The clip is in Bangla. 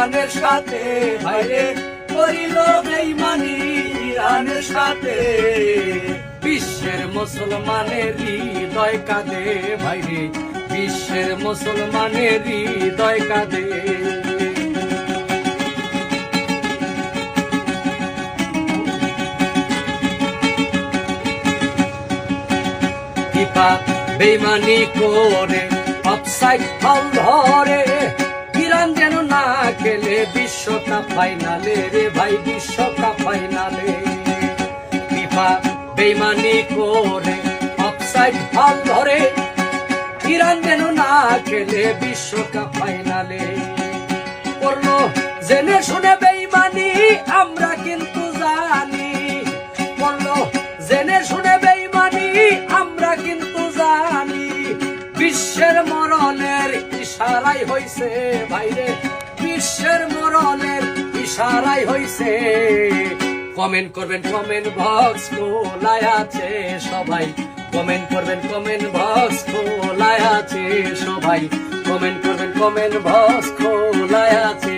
ইরানের সাথে ভাইরে করিল বেঈমানি ইরানের সাথে। বিশ্বের মুসলমানের হৃদয় কাঁদে ভাইরে, বিশ্বের মুসলমানের হৃদয় কাঁদে। ফিফা বেঈমানি করে অফসাইড ফাউল ধরে, ইরান যেন না খেলে বিশ্বকাপ ফাইনালে রে ভাই, বিশ্বকাপ ফাইনালে। ফিফা বেঈমানি করে অফসাইড ফাউল ধরে, ইরান যেন না খেলে বিশ্বকাপ ফাইনালে। করলো জেনে শুনে বেঈমানি আমরা কিন্তু জানি, করলো জেনে শুনে বেঈমানি আমরা কিন্তু জানি। বিশ্বের মরণের ইশারাই হইছে ভাইরে, বিশ্বের মরণের ইশারাই হইছে। কমেন্ট করবেন, কমেন্ট বক্স খোলায় আছে সবাই, কমেন্ট করবেন, কমেন্ট বক্স খোলায় আছে সবাই, কমেন্ট করবেন, কমেন্ট বক্স খোলায় আছে।